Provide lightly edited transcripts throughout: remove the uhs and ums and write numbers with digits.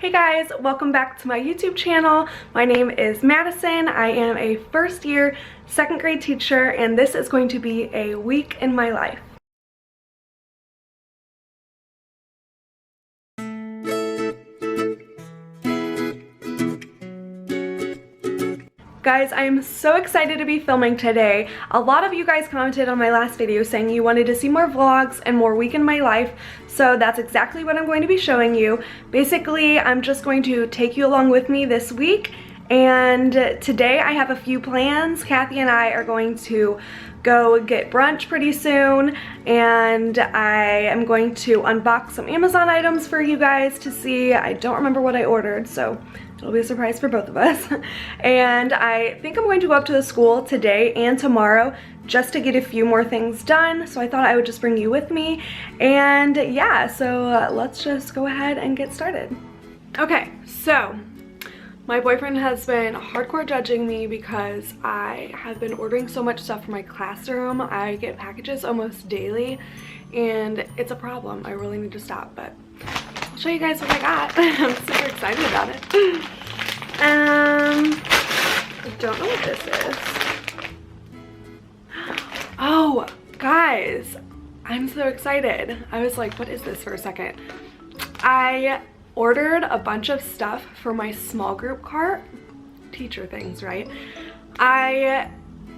Hey guys, welcome back to my YouTube channel. My name is Madison. I am a first year, second grade teacher, and this is going to be a week in my life. Guys, I am so excited to be filming today. A lot of you guys commented on my last video saying you wanted to see more vlogs and more week in my life, so that's exactly what I'm going to be showing you. Basically, I'm just going to take you along with me this week, and today I have a few plans. Kathy and I are going to go get brunch pretty soon, and I am going to unbox some Amazon items for you guys to see. I don't remember what I ordered, so it'll be a surprise for both of us. And I think I'm going to go up to the school today and tomorrow just to get a few more things done, so I thought I would just bring you with me. And yeah, so let's just go ahead and get started. Okay, so my boyfriend has been hardcore judging me because I have been ordering so much stuff for my classroom. I get packages almost daily and it's a problem. I really need to stop, but I'll show you guys what I got. I'm super excited about it. I don't know what this is. Oh, guys, I'm so excited. I was like, what is this for a second? I ordered a bunch of stuff for my small group cart. Teacher things, right? I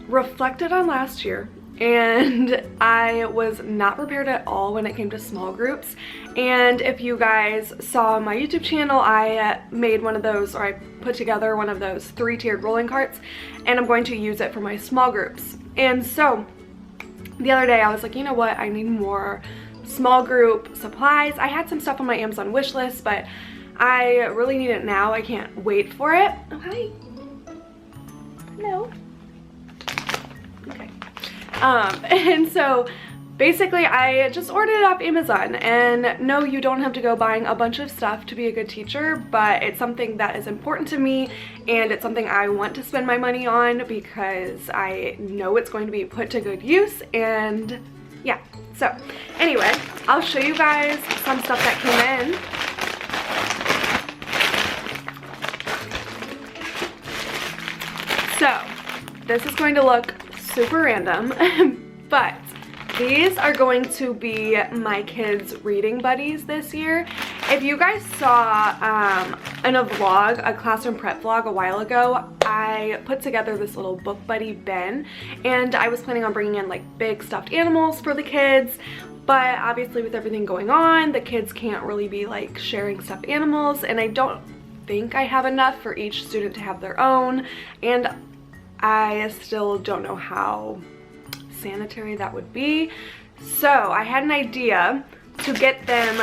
reflected on last year and I was not prepared at all when it came to small groups. And if you guys saw my YouTube channel, I made one of those, or I put together one of those 3-tiered rolling carts, and I'm going to use it for my small groups. And so the other day I was like, you know what, I need more small group supplies. I had some stuff on my Amazon wish list, but I really need it now. I can't wait for it. Oh, hi. Hello. Okay. And so basically I just ordered it off Amazon, and no, you don't have to go buying a bunch of stuff to be a good teacher, but it's something that is important to me, and it's something I want to spend my money on because I know it's going to be put to good use. And yeah, so anyway, I'll show you guys some stuff that came in. So this is going to look super random, but these are going to be my kids' reading buddies this year. If you guys saw in a vlog, a classroom prep vlog a while ago, I put together this little book buddy bin, and I was planning on bringing in like big stuffed animals for the kids, but obviously with everything going on, the kids can't really be like sharing stuffed animals, and I don't think I have enough for each student to have their own, and I still don't know how sanitary that would be. So I had an idea to get them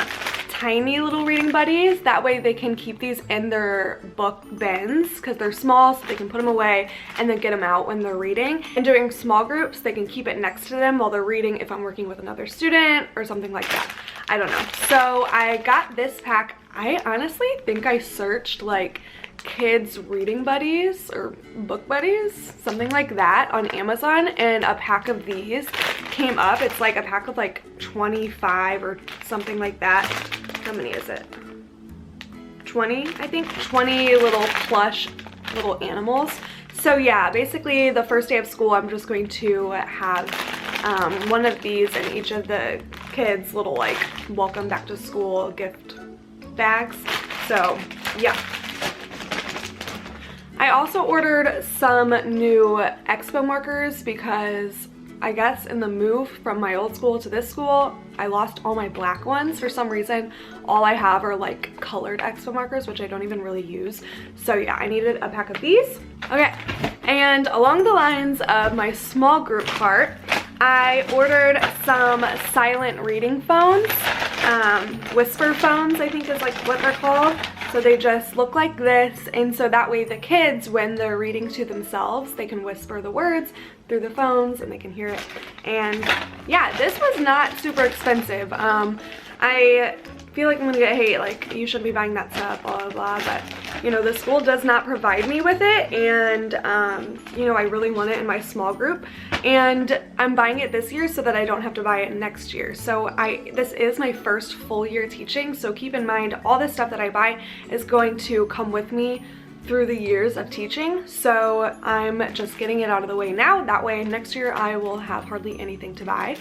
tiny little reading buddies. That way they can keep these in their book bins because they're small, so they can put them away and then get them out when they're reading. And doing small groups, they can keep it next to them while they're reading if I'm working with another student or something like that. I don't know. So I got this pack. I honestly think I searched like kids reading buddies or book buddies, something like that, on Amazon, and a pack of these came up. It's like a pack of like 25 or something like that. How many is it? 20, I think. 20 little plush little animals. So yeah, basically the first day of school I'm just going to have one of these in each of the kids' little like welcome back to school gift bags. So yeah. I also ordered some new Expo markers because I guess in the move from my old school to this school, I lost all my black ones. For some reason, all I have are like colored Expo markers, which I don't even really use. So yeah, I needed a pack of these. Okay, and along the lines of my small group cart, I ordered some silent reading phones. Whisper phones, I think is like what they're called. So they just look like this, and so that way the kids, when they're reading to themselves, they can whisper the words through the phones and they can hear it. And yeah, this was not super expensive. I feel like I'm gonna get hate, like, you shouldn't be buying that stuff, blah, blah, blah, but, you know, the school does not provide me with it, and, you know, I really want it in my small group, and I'm buying it this year so that I don't have to buy it next year. So this is my first full year teaching, so keep in mind, all this stuff that I buy is going to come with me through the years of teaching, so I'm just getting it out of the way now. That way next year I will have hardly anything to buy.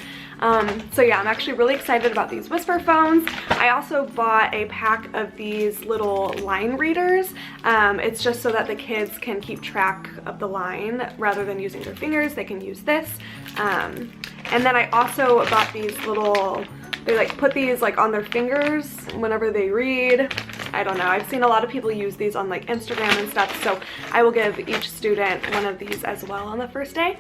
So yeah, I'm actually really excited about these Whisper phones. I also bought a pack of these little line readers. It's just so that the kids can keep track of the line rather than using their fingers. They can use this. And then I also bought these little, they like put these like on their fingers whenever they read. I don't know, I've seen a lot of people use these on like Instagram and stuff, so I will give each student one of these as well on the first day.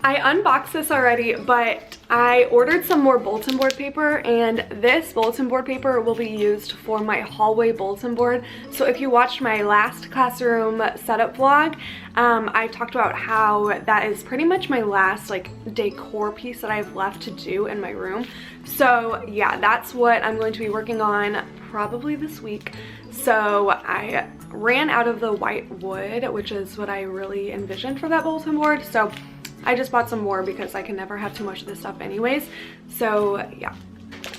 I unboxed this already, but I ordered some more bulletin board paper, and this bulletin board paper will be used for my hallway bulletin board. So if you watched my last classroom setup vlog, I talked about how that is pretty much my last like decor piece that I have left to do in my room. So yeah, that's what I'm going to be working on probably this week. So I ran out of the white wood, which is what I really envisioned for that bulletin board. So I just bought some more because I can never have too much of this stuff anyways. So yeah.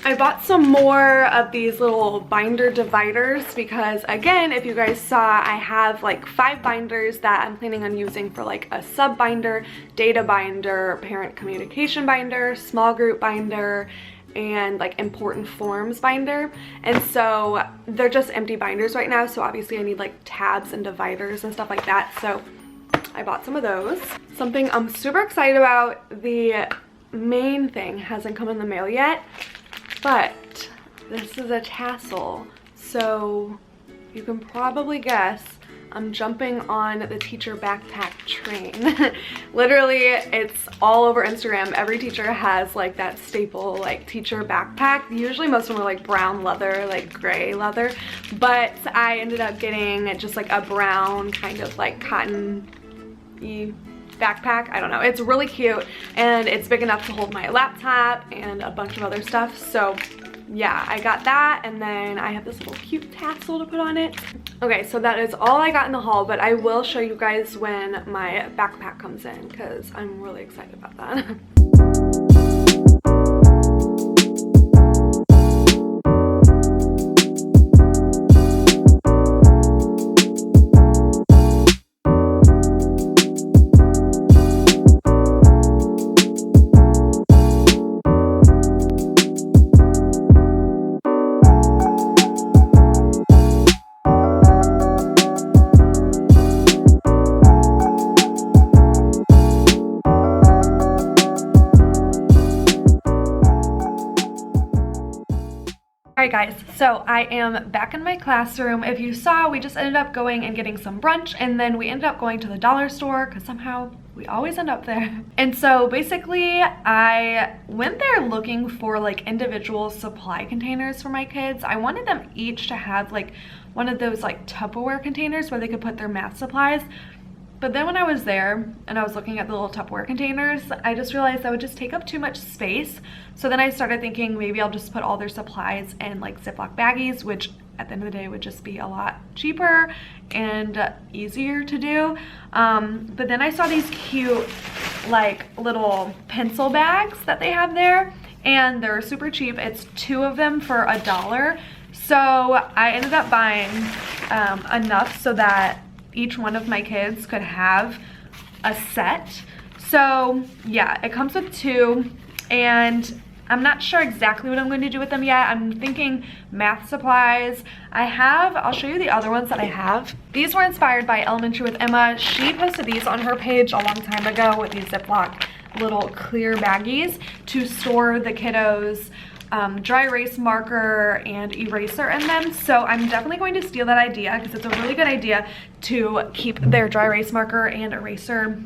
I bought some more of these little binder dividers because, again, if you guys saw, I have like 5 binders that I'm planning on using for like a sub binder, data binder, parent communication binder, small group binder, and like important forms binder. And so they're just empty binders right now, so obviously I need like tabs and dividers and stuff like that. So I bought some of those. Something I'm super excited about, the main thing hasn't come in the mail yet, but this is a tassel. So you can probably guess I'm jumping on the teacher backpack train. Literally, it's all over Instagram. Every teacher has like that staple like teacher backpack. Usually most of them are like brown leather, like gray leather, but I ended up getting just like a brown kind of like cotton-y backpack. I don't know, it's really cute, and it's big enough to hold my laptop and a bunch of other stuff. So yeah, I got that, and then I have this little cute tassel to put on it. Okay, so that is all I got in the haul, but I will show you guys when my backpack comes in because I'm really excited about that. Alright guys, so I am back in my classroom. If you saw, we just ended up going and getting some brunch, and then we ended up going to the dollar store because somehow we always end up there. And so basically I went there looking for like individual supply containers for my kids. I wanted them each to have like one of those like Tupperware containers where they could put their math supplies. But then when I was there and I was looking at the little Tupperware containers, I just realized that would just take up too much space. So then I started thinking maybe I'll just put all their supplies in like Ziploc baggies, which at the end of the day would just be a lot cheaper and easier to do. But then I saw these cute like little pencil bags that they have there, and they're super cheap. It's 2 of them for $1. So I ended up buying enough so that each one of my kids could have a set. So yeah, it comes with 2, and I'm not sure exactly what I'm going to do with them yet. I'm thinking math supplies. I'll show you the other ones that I have. These were inspired by Elementary with Emma. She posted these on her page a long time ago with these Ziploc little clear baggies to store the kiddos' dry erase marker and eraser in them. So I'm definitely going to steal that idea because it's a really good idea to keep their dry erase marker and eraser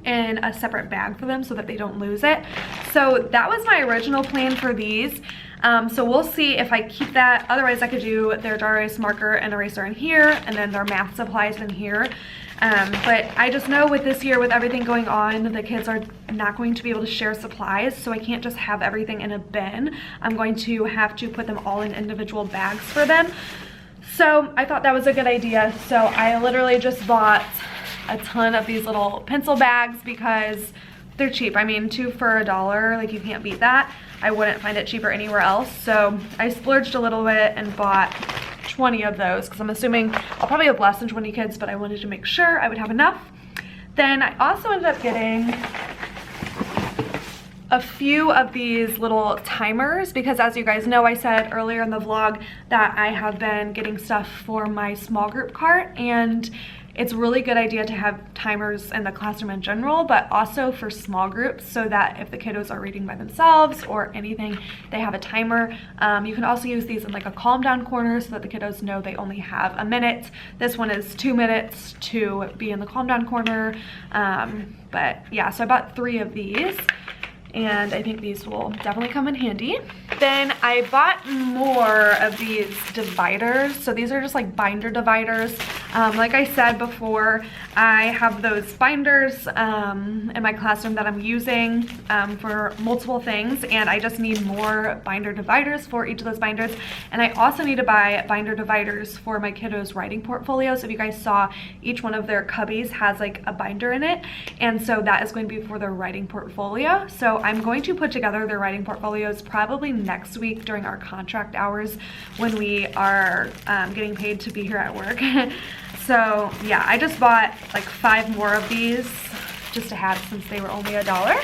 in a separate bag for them so that they don't lose it. So that was my original plan for these. So we'll see if I keep that. Otherwise I could do their dry erase marker and eraser in here, and then their math supplies in here. But I just know with this year, with everything going on, the kids are not going to be able to share supplies, so I can't just have everything in a bin. I'm going to have to put them all in individual bags for them. So I thought that was a good idea. So I literally just bought a ton of these little pencil bags because they're cheap. I mean, 2 for $1, like you can't beat that. I wouldn't find it cheaper anywhere else. So I splurged a little bit and bought 20 of those because I'm assuming I'll probably have less than 20 kids, but I wanted to make sure I would have enough. Then I also ended up getting a few of these little timers because, as you guys know, I said earlier in the vlog that I have been getting stuff for my small group cart, and it's a really good idea to have timers in the classroom in general, but also for small groups, so that if the kiddos are reading by themselves or anything, they have a timer. You can also use these in like a calm down corner so that the kiddos know they only have a minute. This one is 2 minutes to be in the calm down corner. But yeah, so I bought 3 of these, and I think these will definitely come in handy. Then I bought more of these dividers. So these are just like binder dividers. Like I said before, I have those binders in my classroom that I'm using for multiple things, and I just need more binder dividers for each of those binders. And I also need to buy binder dividers for my kiddos' writing portfolios. If you guys saw, each one of their cubbies has like a binder in it, and so that is going to be for their writing portfolio. So I'm going to put together their writing portfolios probably next week during our contract hours when we are getting paid to be here at work. So yeah, I just bought like 5 more of these just to have since they were only $1.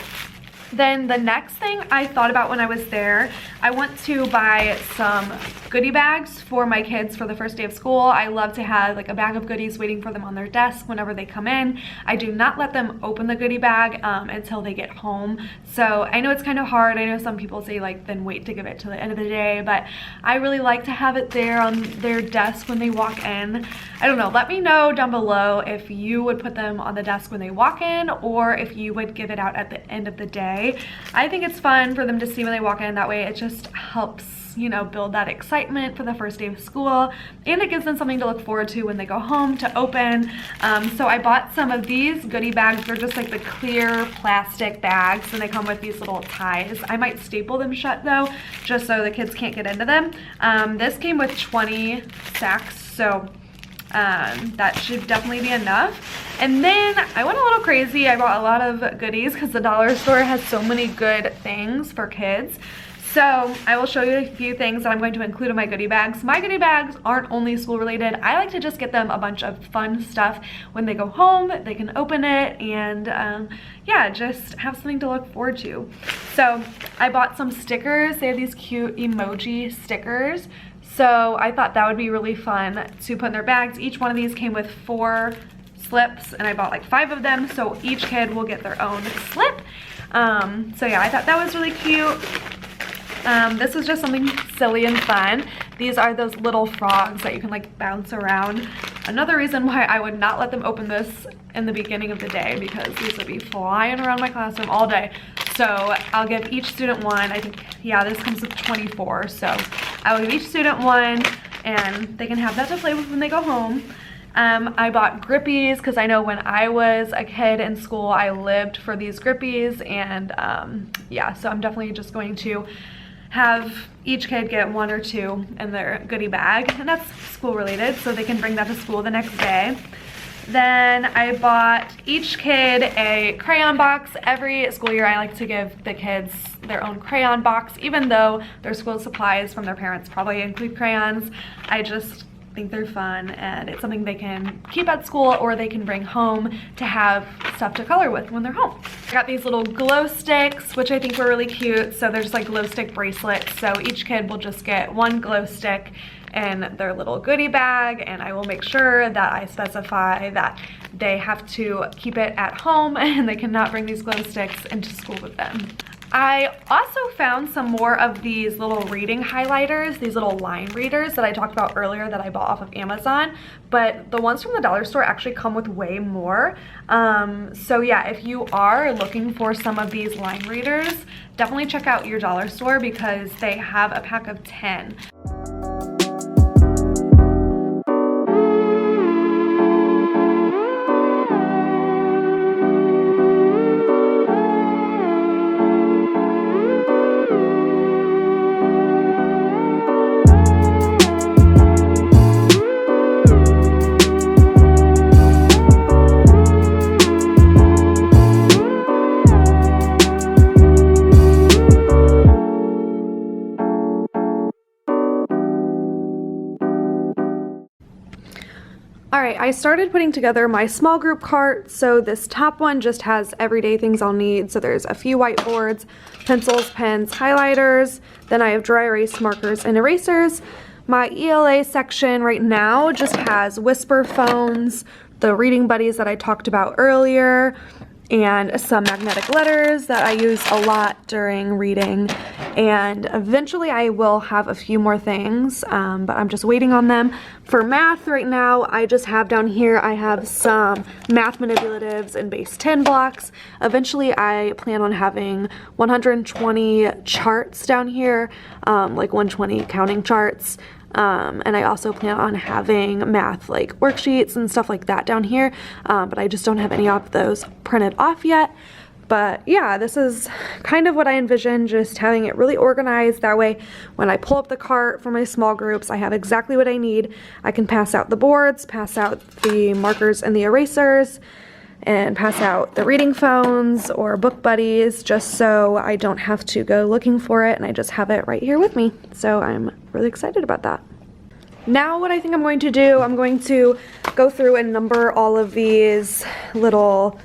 Then the next thing I thought about when I was there, I want to buy some goodie bags for my kids for the first day of school. I love to have like a bag of goodies waiting for them on their desk whenever they come in. I do not let them open the goodie bag until they get home. So I know it's kind of hard. I know some people say like then wait to give it to the end of the day, but I really like to have it there on their desk when they walk in. I don't know, let me know down below if you would put them on the desk when they walk in, or if you would give it out at the end of the day. I think it's fun for them to see when they walk in. That way it just helps, you know, build that excitement for the first day of school, and it gives them something to look forward to when they go home to open. So I bought some of these goodie bags. They're just like the clear plastic bags, and they come with these little ties. I might staple them shut though, just so the kids can't get into them. This came with 20 sacks, so that should definitely be enough. And then I went a little crazy. I bought a lot of goodies because the dollar store has so many good things for kids. So I will show you a few things that I'm going to include in my goodie bags. My goodie bags aren't only school related. I like to just get them a bunch of fun stuff when they go home. They can open it and yeah, just have something to look forward to. So I bought some stickers. They have these cute emoji stickers. So I thought that would be really fun to put in their bags. Each one of these came with 4 slips, and I bought like 5 of them, so each kid will get their own slip. So yeah, I thought that was really cute. This was just something silly and fun. These are those little frogs that you can like bounce around. Another reason why I would not let them open this in the beginning of the day, because these would be flying around my classroom all day. So I'll give each student one. I think, yeah, this comes with 24. So I will give each student one, and they can have that to play with when they go home. I bought grippies because I know when I was a kid in school, I lived for these grippies, and yeah, so I'm definitely just going to have each kid get 1 or 2 in their goodie bag, and that's school related, so they can bring that to school the next day. Then I bought each kid a crayon box. Every school year I like to give the kids their own crayon box, even though their school supplies from their parents probably include crayons. I just think they're fun, and it's something they can keep at school or they can bring home to have stuff to color with when they're home. I got these little glow sticks, which I think were really cute. So there's like glow stick bracelets, so each kid will just get 1 glow stick in their little goodie bag, and I will make sure that I specify that they have to keep it at home and they cannot bring these glow sticks into school with them. I also found some more of these little reading highlighters, these little line readers that I talked about earlier that I bought off of Amazon, but the ones from the dollar store actually come with way more. So yeah, if you are looking for some of these line readers, definitely check out your dollar store because they have a pack of 10. Alright, I started putting together my small group cart, so this top one just has everyday things I'll need. So there's a few whiteboards, pencils, pens, highlighters, then I have dry erase markers and erasers. My ELA section right now just has whisper phones, the reading buddies that I talked about earlier, and some magnetic letters that I use a lot during reading. And eventually I will have a few more things, but I'm just waiting on them. For math right now, I just have down here, I have some math manipulatives and base 10 blocks. Eventually I plan on having 120 charts down here, like 120 counting charts. And I also plan on having math like worksheets and stuff like that down here, but I just don't have any of those printed off yet. But yeah, this is kind of what I envision, just having it really organized. That way when I pull up the cart for my small groups, I have exactly what I need. I can pass out the boards, pass out the markers and the erasers, and pass out the reading phones or book buddies, just so I don't have to go looking for it and I just have it right here with me. So I'm really excited about that. Now what I think I'm going to do, I'm going to go through and number all of these little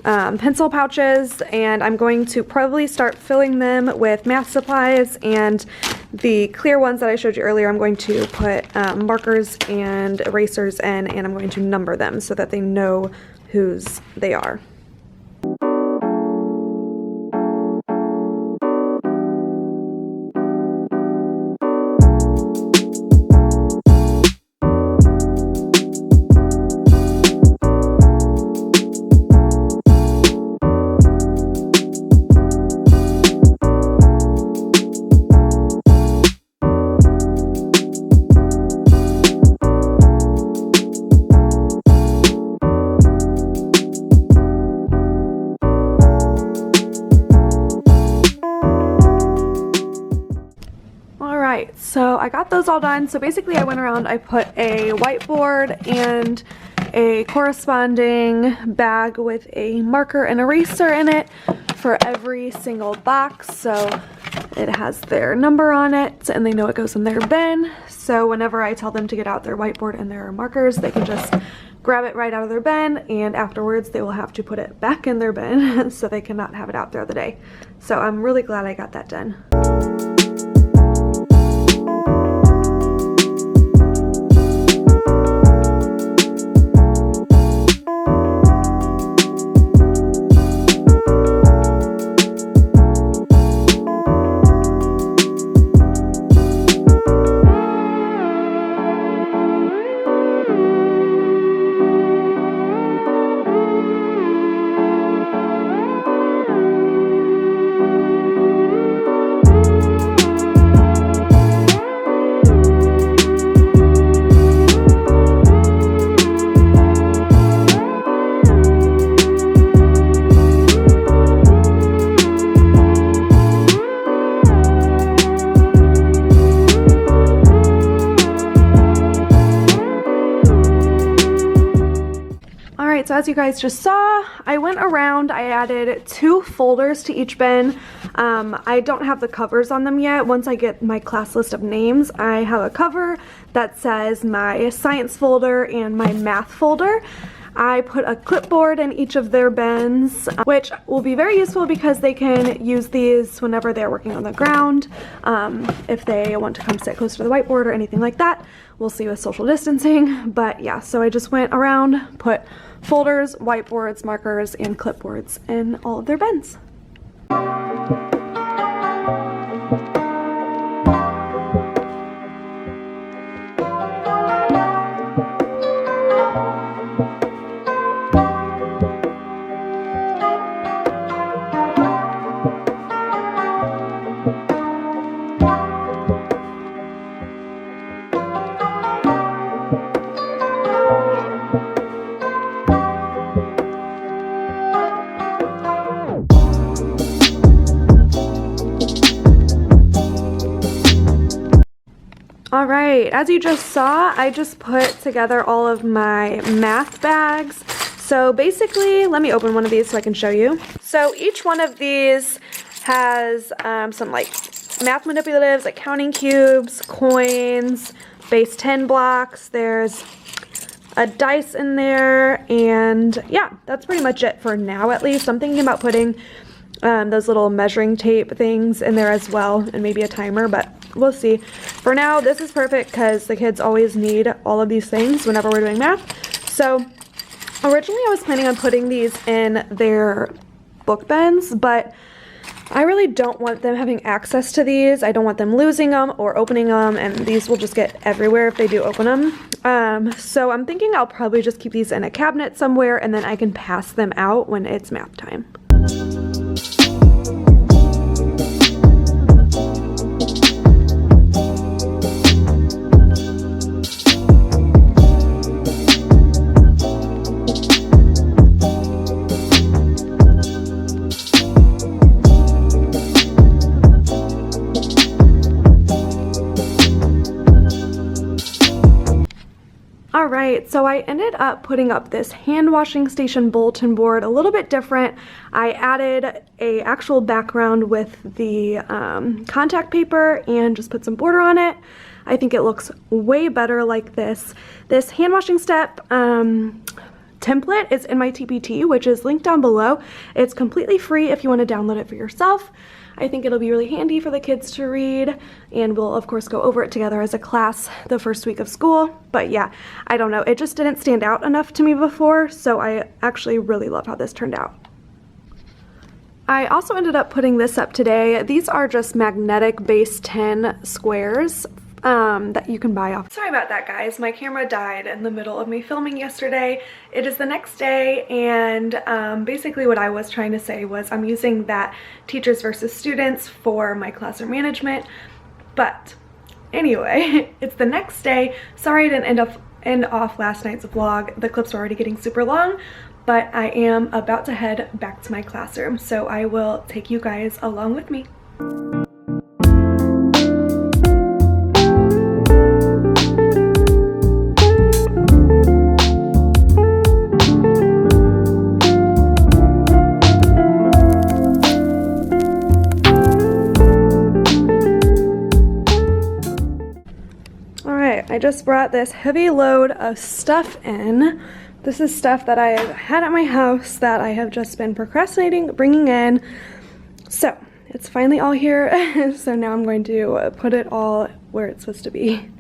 pencil pouches, and I'm going to probably start filling them with math supplies, and the clear ones that I showed you earlier I'm going to put markers and erasers in, and I'm going to number them so that they know whose they are. So I got those all done. So basically I went around, I put a whiteboard and a corresponding bag with a marker and eraser in it for every single box. So it has their number on it and they know it goes in their bin. So whenever I tell them to get out their whiteboard and their markers, they can just grab it right out of their bin, and afterwards they will have to put it back in their bin so they cannot have it out throughout the day. So I'm really glad I got that done. So as you guys just saw, I went around, I added 2 folders to each bin. I don't have the covers on them yet. Once I get my class list of names, I have a cover that says my science folder and my math folder. I put a clipboard in each of their bins, which will be very useful because they can use these whenever they're working on the ground. If they want to come sit close to the whiteboard or anything like that. We'll see with social distancing. But yeah, so I just went around, put folders, whiteboards, markers, and clipboards in all of their bins. right, as you just saw, I just put together all of my math bags. So basically, let me open one of these so I can show you. So each one of these has some like math manipulatives, like counting cubes, coins, base 10 blocks. There's a dice in there, and yeah, that's pretty much it for now at least. I'm thinking about putting those little measuring tape things in there as well, and maybe a timer, but we'll see. For now, this is perfect because the kids always need all of these things whenever we're doing math. So originally I was planning on putting these in their book bins, but I really don't want them having access to these. I don't want them losing them or opening them, and these will just get everywhere if they do open them. So I'm thinking I'll probably just keep these in a cabinet somewhere, and then I can pass them out when it's math time. Alright, so I ended up putting up this hand washing station bulletin board a little bit different. I added a actual background with the contact paper and just put some border on it. I think it looks way better like this. This hand washing step template is in my TPT, which is linked down below. It's completely free if you want to download it for yourself. I think it'll be really handy for the kids to read, and we'll of course go over it together as a class the first week of school. But yeah, I don't know, it just didn't stand out enough to me before, so I actually really love how this turned out. I also ended up putting this up today. These are just magnetic base 10 squares that you can buy off. Sorry about that, guys. My camera died in the middle of me filming yesterday. It is the next day, and basically what I was trying to say was I'm using that teachers versus students for my classroom management. But anyway, it's the next day. Sorry I didn't end off last night's vlog. The clips are already getting super long, but I am about to head back to my classroom, so I will take you guys along with me. I just brought this heavy load of stuff in. This is stuff that I've had at my house that I have just been procrastinating bringing in. So it's finally all here. So now I'm going to put it all where it's supposed to be.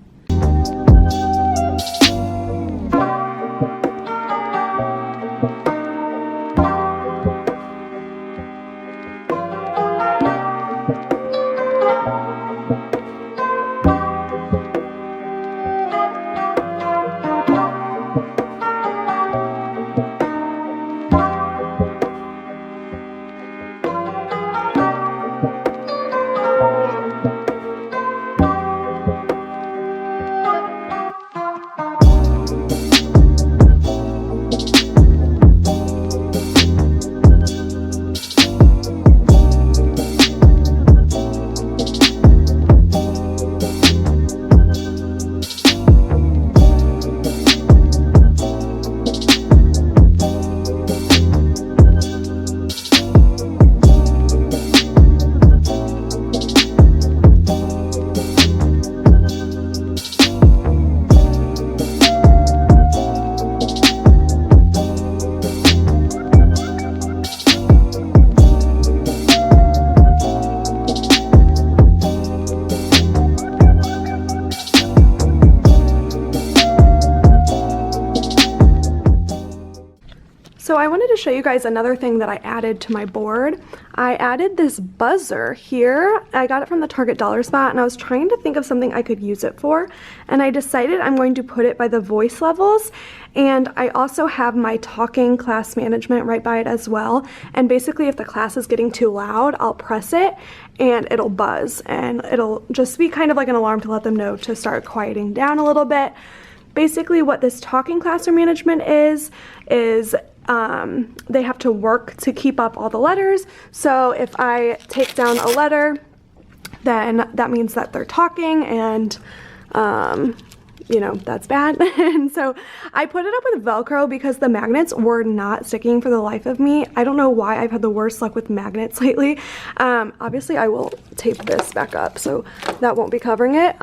So I wanted to show you guys another thing that I added to my board. I added this buzzer here. I got it from the Target dollar spot, and I was trying to think of something I could use it for, and I decided I'm going to put it by the voice levels, and I also have my talking class management right by it as well. And basically if the class is getting too loud, I'll press it and it'll buzz, and it'll just be kind of like an alarm to let them know to start quieting down a little bit. Basically what this talking classroom management is they have to work to keep up all the letters. So if I take down a letter, then that means that they're talking, and you know, that's bad. And so I put it up with Velcro because the magnets were not sticking for the life of me. I don't know why I've had the worst luck with magnets lately. Obviously I will tape this back up so that won't be covering it.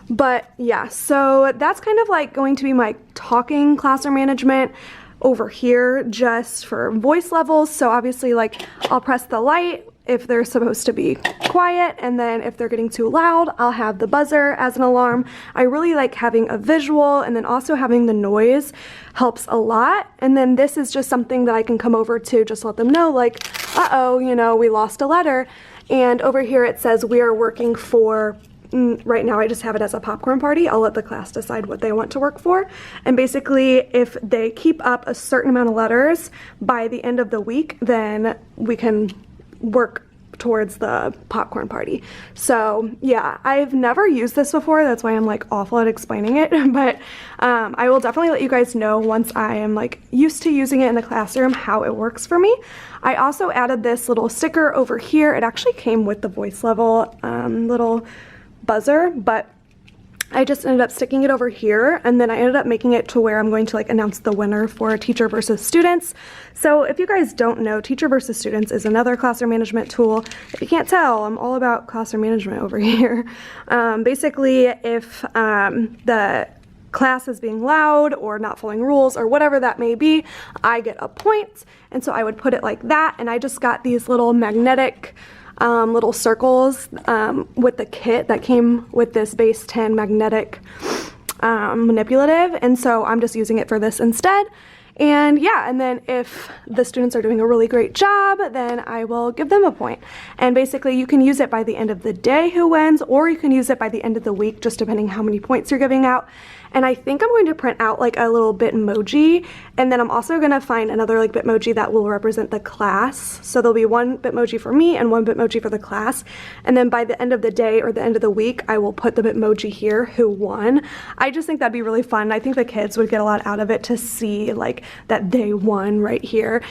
But yeah, so that's kind of like going to be my talking classroom management over here just for voice levels. So obviously, like, I'll press the light if they're supposed to be quiet, and then if they're getting too loud, I'll have the buzzer as an alarm. I really like having a visual, and then also having the noise helps a lot. And then this is just something that I can come over to just let them know, like, uh-oh, you know, we lost a letter. And over here it says we are working for, right now I just have it as a popcorn party. I'll let the class decide what they want to work for. And basically, if they keep up a certain amount of letters by the end of the week, then we can work towards the popcorn party. So yeah, I've never used this before. That's why I'm like awful at explaining it. But I will definitely let you guys know once I am like used to using it in the classroom how it works for me. I also added this little sticker over here. It actually came with the voice level little buzzer, but I just ended up sticking it over here, and then I ended up making it to where I'm going to like announce the winner for teacher versus students. So if you guys don't know, teacher versus students is another classroom management tool. If you can't tell, I'm all about classroom management over here. Basically, if the class is being loud or not following rules or whatever that may be, I get a point. And so I would put it like that, and I just got these little magnetic little circles with the kit that came with this base 10 magnetic manipulative, and so I'm just using it for this instead. And yeah, and then if the students are doing a really great job, then I will give them a point. And basically you can use it by the end of the day who wins, or you can use it by the end of the week, just depending how many points you're giving out. And I think I'm going to print out like a little Bitmoji, and then I'm also going to find another like Bitmoji that will represent the class. So there'll be one Bitmoji for me and one Bitmoji for the class. And then by the end of the day or the end of the week, I will put the Bitmoji here who won. I just think that'd be really fun. I think the kids would get a lot out of it to see like that they won right here.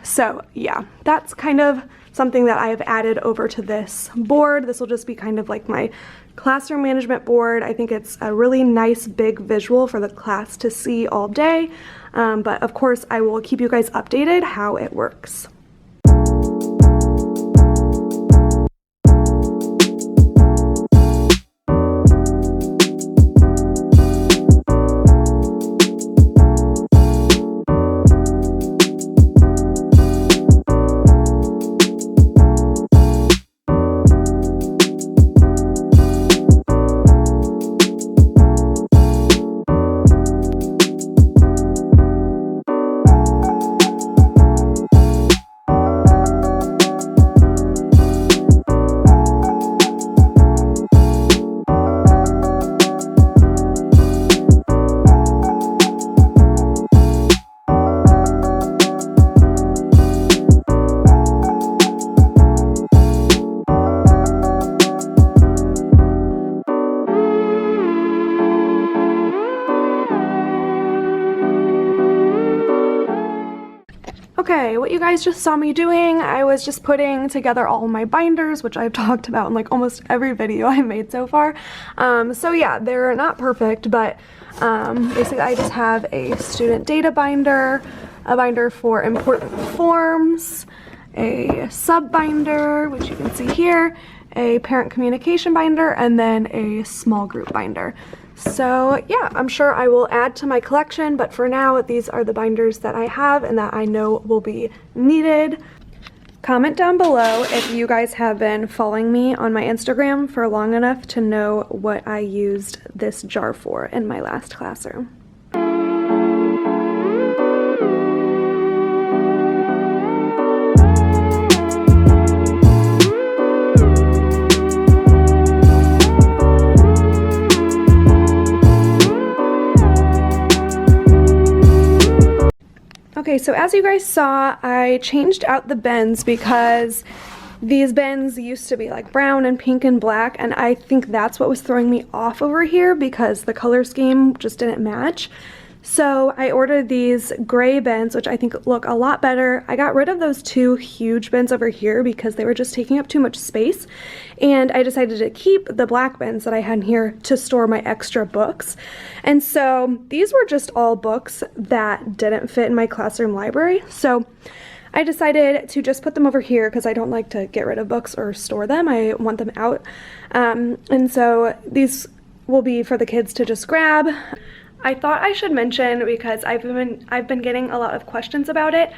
So yeah, that's kind of something that I have added over to this board. This will just be kind of like my classroom management board. I think it's a really nice big visual for the class to see all day. But of course, I will keep you guys updated how it works. Okay, what you guys just saw me doing, I was just putting together all my binders, which I've talked about in like almost every video I've made so far. So yeah, they're not perfect, but basically I just have a student data binder, a binder for important forms, a sub binder, which you can see here, a parent communication binder, and then a small group binder. So yeah, I'm sure I will add to my collection, but for now, these are the binders that I have and that I know will be needed. Comment down below if you guys have been following me on my Instagram for long enough to know what I used this jar for in my last classroom. Okay, so as you guys saw, I changed out the bins because these bins used to be like brown and pink and black, and I think that's what was throwing me off over here because the color scheme just didn't match. So I ordered these gray bins, which I think look a lot better. I got rid of those 2 huge bins over here because they were just taking up too much space. And I decided to keep the black bins that I had in here to store my extra books. And so these were just all books that didn't fit in my classroom library. So I decided to just put them over here because I don't like to get rid of books or store them. I want them out. And so these will be for the kids to just grab. I thought I should mention, because I've been getting a lot of questions about it,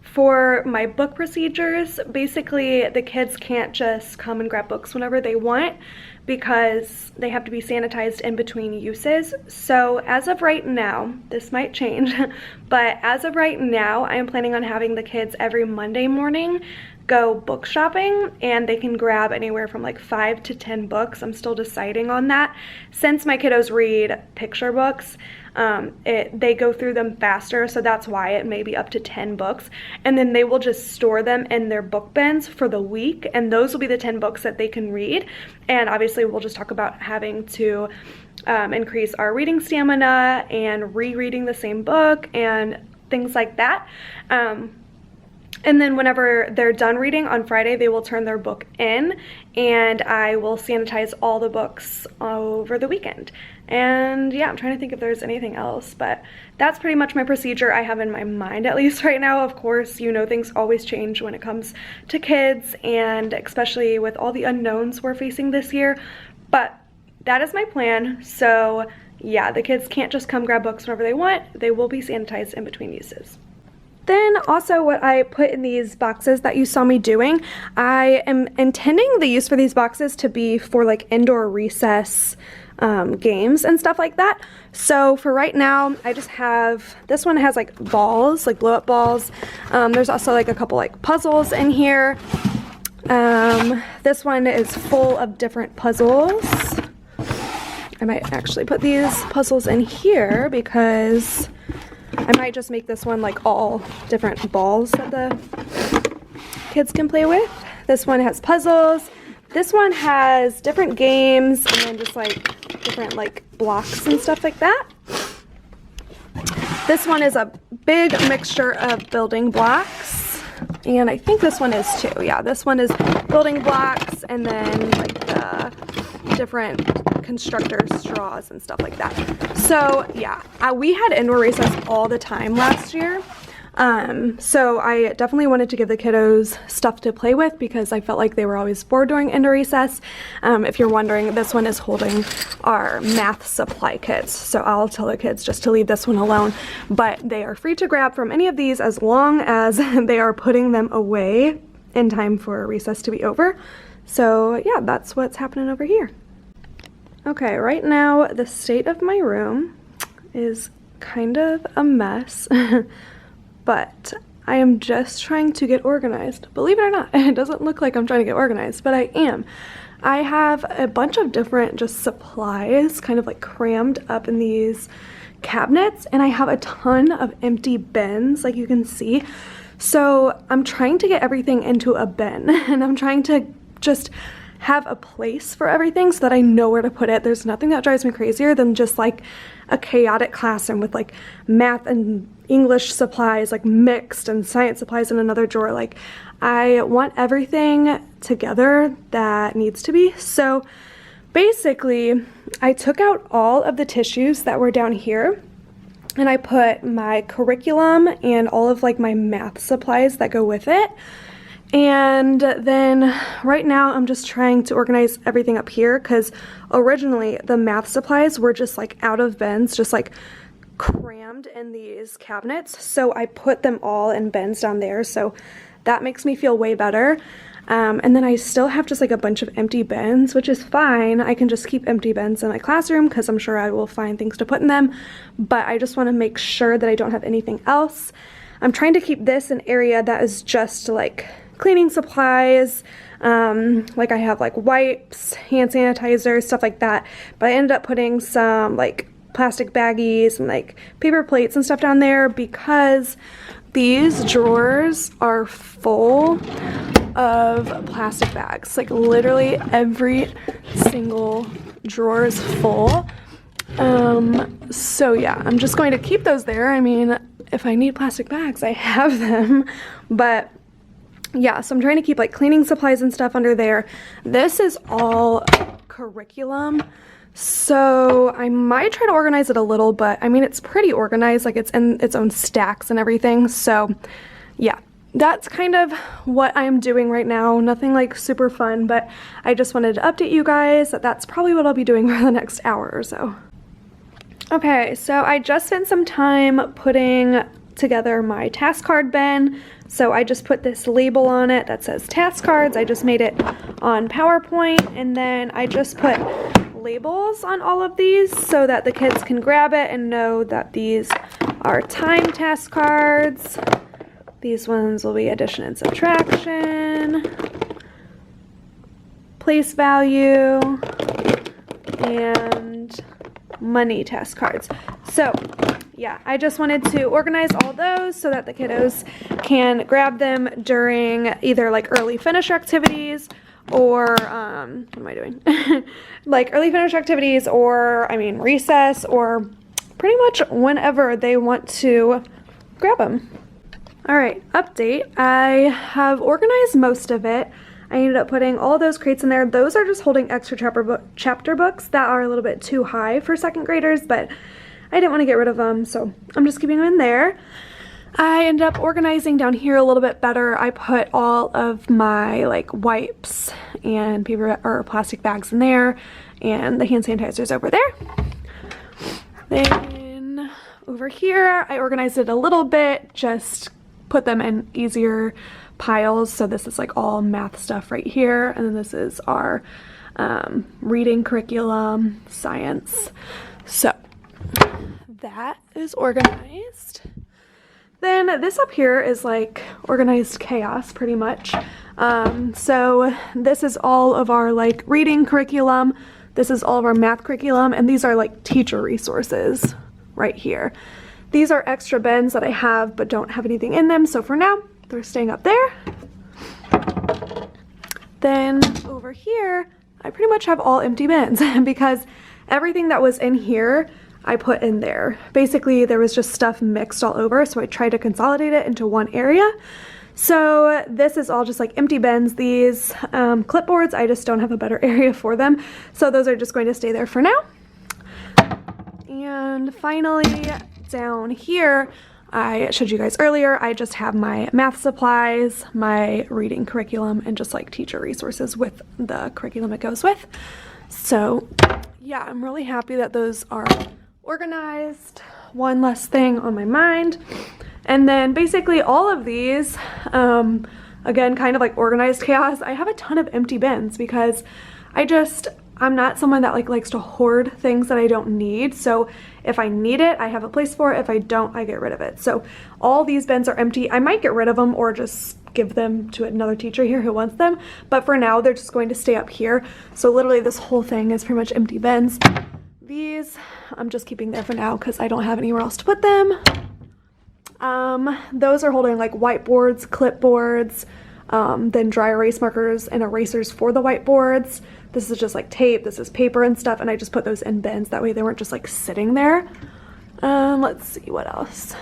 for my book procedures. Basically, the kids can't just come and grab books whenever they want because they have to be sanitized in between uses. So as of right now, this might change, but as of right now, I am planning on having the kids every Monday morning go book shopping, and they can grab anywhere from like 5 to 10 books. I'm still deciding on that. Since my kiddos read picture books, they go through them faster, so that's why it may be up to 10 books, and then they will just store them in their book bins for the week, and those will be the 10 books that they can read. And obviously we'll just talk about having to increase our reading stamina and rereading the same book and things like that. And then whenever they're done reading on Friday, they will turn their book in, and I will sanitize all the books over the weekend. And yeah, I'm trying to think if there's anything else, but that's pretty much my procedure I have in my mind, at least right now. Of course, you know, things always change when it comes to kids, and especially with all the unknowns we're facing this year. But that is my plan. So yeah, the kids can't just come grab books whenever they want. They will be sanitized in between uses. Then also what I put in these boxes that you saw me doing, I am intending the use for these boxes to be for like indoor recess games and stuff like that. So for right now, I just have, this one has like balls, like blow up balls. There's also like a couple like puzzles in here. This one is full of different puzzles. I might actually put these puzzles in here because I might just make this one like all different balls that the kids can play with. This one has puzzles. This one has different games and then just like different like blocks and stuff like that. This one is a big mixture of building blocks. And I think this one is too. Yeah, this one is building blocks and then like the different constructor straws and stuff like that. So yeah, we had indoor recess all the time last year. So I definitely wanted to give the kiddos stuff to play with because I felt like they were always bored during indoor recess. If you're wondering, this one is holding our math supply kits. So I'll tell the kids just to leave this one alone, but they are free to grab from any of these as long as they are putting them away in time for recess to be over. So yeah, that's what's happening over here. Okay, right now the state of my room is kind of a mess, but I am just trying to get organized. Believe it or not, it doesn't look like I'm trying to get organized, but I am. I have a bunch of different just supplies kind of like crammed up in these cabinets, and I have a ton of empty bins, like you can see. So I'm trying to get everything into a bin, and I'm trying to just have a place for everything so that I know where to put it. There's nothing that drives me crazier than just like a chaotic classroom with like math and English supplies like mixed and science supplies in another drawer. Like I want everything together that needs to be. So basically I took out all of the tissues that were down here and I put my curriculum and all of like my math supplies that go with it. And then right now I'm just trying to organize everything up here because originally the math supplies were just like out of bins, just like crammed in these cabinets. So I put them all in bins down there. So that makes me feel way better. And then I still have just like a bunch of empty bins, which is fine. I can just keep empty bins in my classroom because I'm sure I will find things to put in them. But I just want to make sure that I don't have anything else. I'm trying to keep this an area that is just like cleaning supplies, like I have like wipes, hand sanitizer, stuff like that, but I ended up putting some like plastic baggies and like paper plates and stuff down there because these drawers are full of plastic bags. Like literally every single drawer is full. So yeah, I'm just going to keep those there. I mean, if I need plastic bags, I have them, but yeah, so I'm trying to keep like cleaning supplies and stuff under there. This is all curriculum, so I might try to organize it a little, but I mean, it's pretty organized, like it's in its own stacks and everything. So yeah, that's kind of what I'm doing right now. Nothing like super fun, but I just wanted to update you guys that that's probably what I'll be doing for the next hour or so. Okay, so I just spent some time putting together my task card bin. So I just put this label on it that says task cards. I just made it on PowerPoint, and then I just put labels on all of these so that the kids can grab it and know that these are time task cards. These ones will be addition and subtraction, place value, and money task cards. So yeah, I just wanted to organize all those so that the kiddos can grab them during either like early finish activities or what am I doing? Like early finish activities, or I mean recess, or pretty much whenever they want to grab them. All right, update. I have organized most of it. I ended up putting all those crates in there. Those are just holding extra chapter books that are a little bit too high for second graders, but I didn't want to get rid of them, so I'm just keeping them in there. I ended up organizing down here a little bit better. I put all of my like wipes and paper or plastic bags in there, and the hand sanitizers over there. Then over here, I organized it a little bit, just put them in easier piles. So this is like all math stuff right here, and then this is our reading curriculum, science. So that is organized. Then this up here is like organized chaos pretty much. So this is all of our like reading curriculum, this is all of our math curriculum, and these are like teacher resources right here. These are extra bins that I have but don't have anything in them, so for now they're staying up there. Then over here I pretty much have all empty bins because everything that was in here I put in there. Basically there was just stuff mixed all over, so I tried to consolidate it into one area. So this is all just like empty bins. These clipboards, I just don't have a better area for them, so those are just going to stay there for now. And finally down here, I showed you guys earlier, I just have my math supplies, my reading curriculum, and just like teacher resources with the curriculum it goes with. So yeah, I'm really happy that those are organized. One less thing on my mind. And then basically all of these, again, kind of like organized chaos. I have a ton of empty bins because I'm not someone that like likes to hoard things that I don't need. So if I need it, I have a place for it. If I don't, I get rid of it. So all these bins are empty. I might get rid of them or just give them to another teacher here who wants them. But for now, they're just going to stay up here. So literally this whole thing is pretty much empty bins. These I'm just keeping there for now because I don't have anywhere else to put them. Those are holding like whiteboards, clipboards, then dry erase markers and erasers for the whiteboards. This is just like tape, this is paper and stuff, and I just put those in bins. That way they weren't just like sitting there. Let's see what else.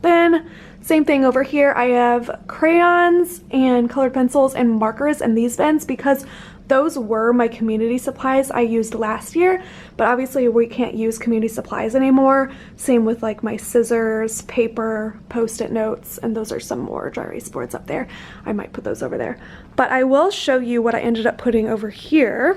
Then same thing over here. I have crayons and colored pencils and markers in these bins because those were my community supplies I used last year, but obviously we can't use community supplies anymore. Same with like my scissors, paper, post-it notes, and those are some more dry erase boards up there. I might put those over there. But I will show you what I ended up putting over here.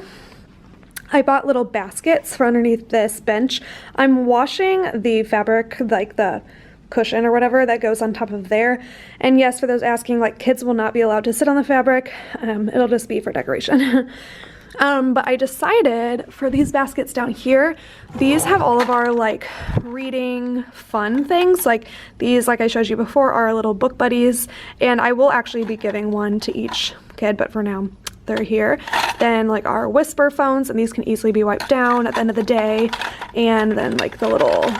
I bought little baskets for underneath this bench. I'm washing the fabric, like the cushion or whatever that goes on top of there. And yes, for those asking, like kids will not be allowed to sit on the fabric. It'll just be for decoration. But I decided for these baskets down here, these have all of our like reading fun things. Like these, like I showed you before, are our little book buddies, and I will actually be giving one to each kid, but for now they're here. Then like our whisper phones, and these can easily be wiped down at the end of the day. And then like the little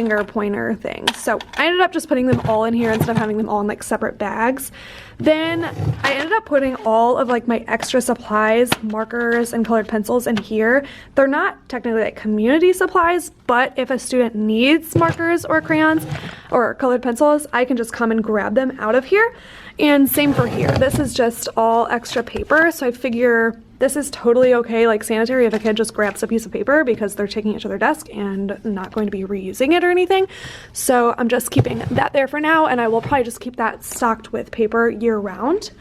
finger pointer things. So I ended up just putting them all in here instead of having them all in like separate bags. Then I ended up putting all of like my extra supplies, markers and colored pencils in here. They're not technically like community supplies, but if a student needs markers or crayons or colored pencils, I can just come and grab them out of here. And same for here. This is just all extra paper, so I figure this is totally okay, like sanitary, if a kid just grabs a piece of paper because they're taking it to their desk and not going to be reusing it or anything. So I'm just keeping that there for now, and I will probably just keep that stocked with paper year round.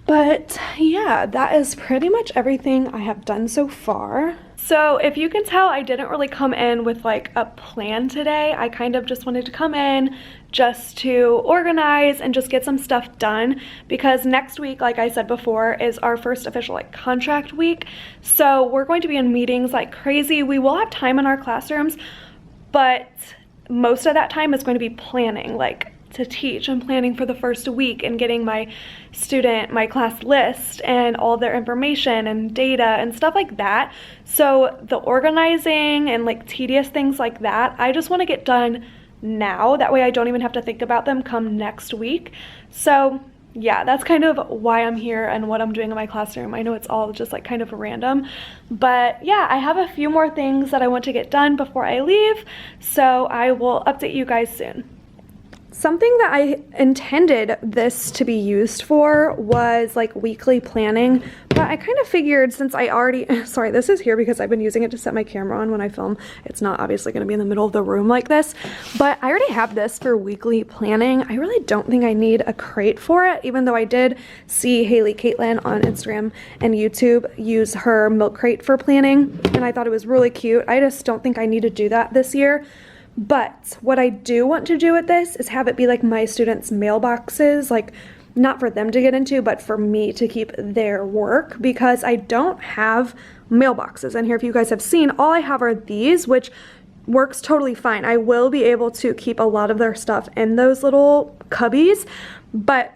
But yeah, that is pretty much everything I have done so far. So if you can tell, I didn't really come in with like a plan today. I kind of just wanted to come in just to organize and just get some stuff done, because next week, like I said before, is our first official like contract week. So we're going to be in meetings like crazy. We will have time in our classrooms, but most of that time is going to be planning, like to teach and planning for the first week and getting my class list and all their information and data and stuff like that. So the organizing and like tedious things like that, I just want to get done now. That way I don't even have to think about them come next week. So yeah, that's kind of why I'm here and what I'm doing in my classroom. I know it's all just like kind of random, but yeah, I have a few more things that I want to get done before I leave, so I will update you guys soon. Something that I intended this to be used for was like weekly planning, but I kind of figured since I already, sorry, this is here because I've been using it to set my camera on when I film. It's not obviously going to be in the middle of the room like this, but I already have this for weekly planning. I really don't think I need a crate for it, even though I did see Haley Caitlin on Instagram and YouTube use her milk crate for planning, and I thought it was really cute. I just don't think I need to do that this year. But what I do want to do with this is have it be like my students' mailboxes, like not for them to get into, but for me to keep their work, because I don't have mailboxes. And here, if you guys have seen, all I have are these, which works totally fine. I will be able to keep a lot of their stuff in those little cubbies, but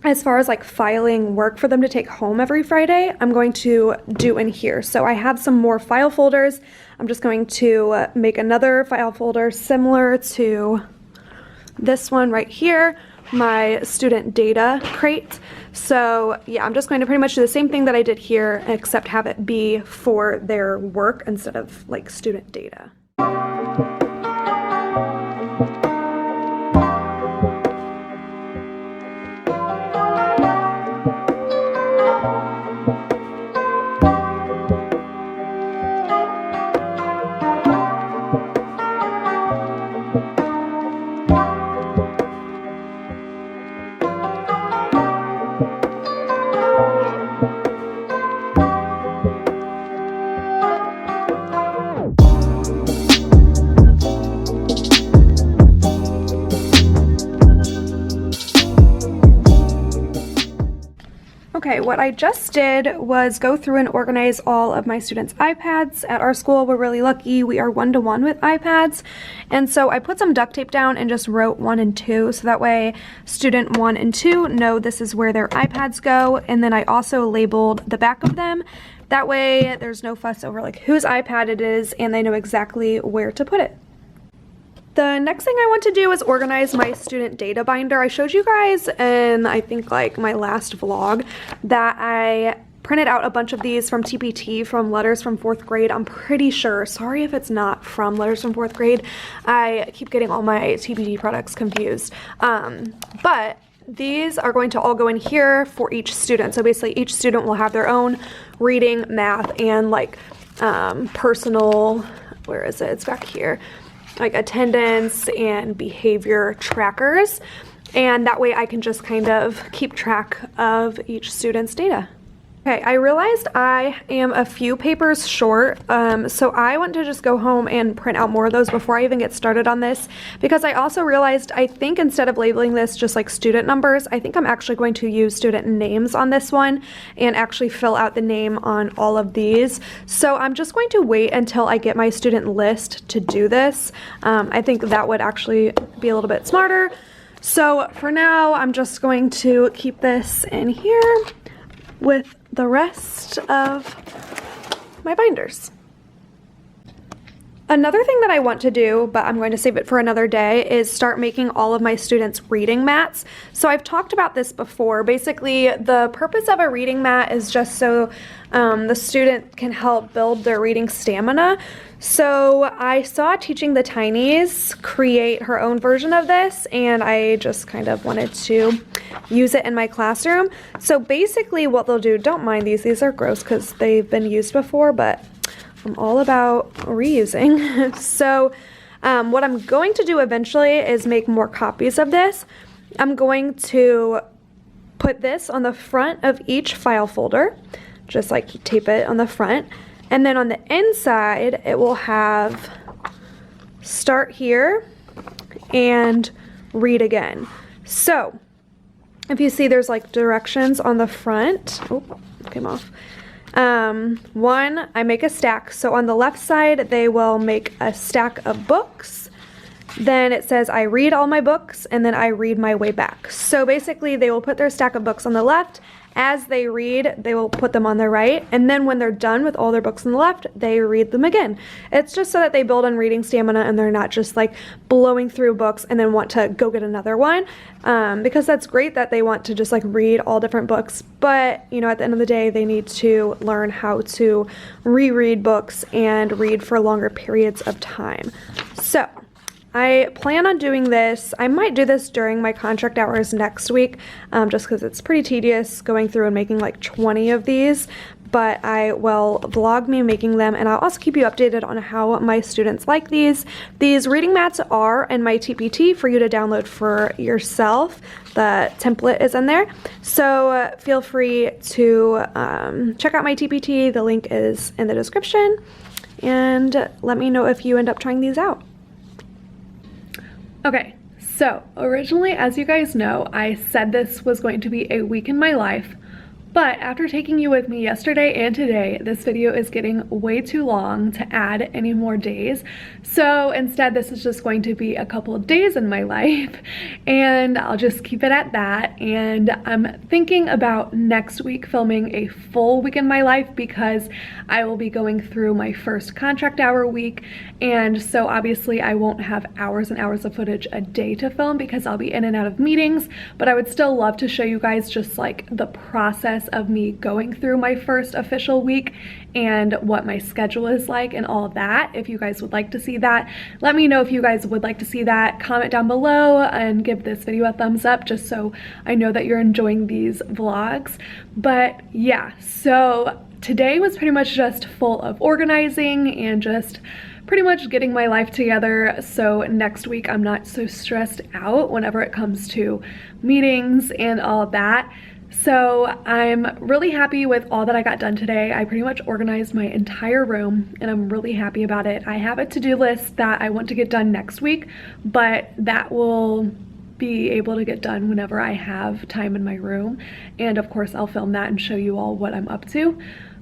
as far as like filing work for them to take home every Friday, I'm going to do in here. So I have some more file folders. I'm just going to make another file folder similar to this one right here, my student data crate. So yeah, I'm just going to pretty much do the same thing that I did here, except have it be for their work instead of like student data. Okay, what I just did was go through and organize all of my students' iPads. At our school, we're really lucky. We are 1-to-1 with iPads. And so I put some duct tape down and just wrote 1 and 2. So that way student 1 and 2 know this is where their iPads go. And then I also labeled the back of them. That way there's no fuss over like whose iPad it is, and they know exactly where to put it. The next thing I want to do is organize my student data binder. I showed you guys in, I think, like my last vlog that I printed out a bunch of these from TPT from Letters from 4th grade. I'm pretty sure, sorry if it's not from Letters from 4th grade. I keep getting all my TPT products confused. But these are going to all go in here for each student. So basically each student will have their own reading, math, and like personal, where is it? It's back here. Like attendance and behavior trackers, and that way I can just kind of keep track of each student's data. Okay, I realized I am a few papers short, so I want to just go home and print out more of those before I even get started on this, because I also realized I think instead of labeling this just like student numbers, I think I'm actually going to use student names on this one and actually fill out the name on all of these. So I'm just going to wait until I get my student list to do this. I think that would actually be a little bit smarter. So for now, I'm just going to keep this in here with the rest of my binders. Another thing that I want to do, but I'm going to save it for another day, is start making all of my students reading mats. So I've talked about this before. Basically, the purpose of a reading mat is just so the student can help build their reading stamina. So I saw Teaching the Tinies create her own version of this, and I just kind of wanted to use it in my classroom. So basically what they'll do, don't mind these are gross because they've been used before, but I'm all about reusing. So what I'm going to do eventually is make more copies of this. I'm going to put this on the front of each file folder, just like tape it on the front. And then on the inside, it will have start here and read again. So if you see, there's like directions on the front. Oh, came off. One, I make a stack. So on the left side, they will make a stack of books. Then it says I read all my books, and then I read my way back. So basically they will put their stack of books on the left. As they read, they will put them on the right, and then when they're done with all their books on the left, they read them again. It's just so that they build on reading stamina and they're not just like blowing through books and then want to go get another one, because that's great that they want to just like read all different books, but you know, at the end of the day, they need to learn how to reread books and read for longer periods of time. So I plan on doing this. I might do this during my contract hours next week, just because it's pretty tedious going through and making like 20 of these, but I will vlog me making them, and I'll also keep you updated on how my students like these. These reading mats are in my TPT for you to download for yourself. The template is in there, so feel free to check out my TPT. The link is in the description, and let me know if you end up trying these out. Okay, so originally, as you guys know, I said this was going to be a week in my life, but after taking you with me yesterday and today, this video is getting way too long to add any more days. So instead, this is just going to be a couple of days in my life, and I'll just keep it at that. And I'm thinking about next week filming a full week in my life, because I will be going through my first contract hour week, and so obviously I won't have hours and hours of footage a day to film because I'll be in and out of meetings, but I would still love to show you guys just like the process of me going through my first official week and what my schedule is like and all of that. If you guys would like to see that, let me know if you guys would like to see that. Comment down below and give this video a thumbs up just so I know that you're enjoying these vlogs. But yeah, so today was pretty much just full of organizing and just pretty much getting my life together, so next week I'm not so stressed out whenever it comes to meetings and all of that. So I'm really happy with all that I got done today. I pretty much organized my entire room, and I'm really happy about it. I have a to-do list that I want to get done next week, but that will be able to get done whenever I have time in my room, and of course I'll film that and show you all what I'm up to.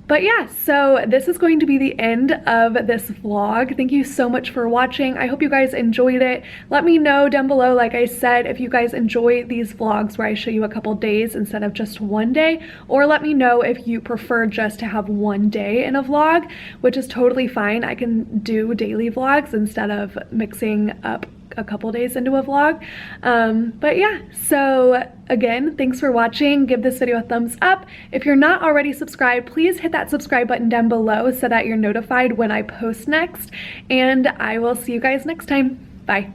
But yeah, so this is going to be the end of this vlog. Thank you so much for watching. I hope you guys enjoyed it. Let me know down below, like I said, if you guys enjoy these vlogs where I show you a couple days instead of just one day, or let me know if you prefer just to have one day in a vlog, which is totally fine. I can do daily vlogs instead of mixing up a couple days into a vlog. But yeah, so again, thanks for watching. Give this video a thumbs up. If you're not already subscribed, please hit that subscribe button down below so that you're notified when I post next, and I will see you guys next time. Bye.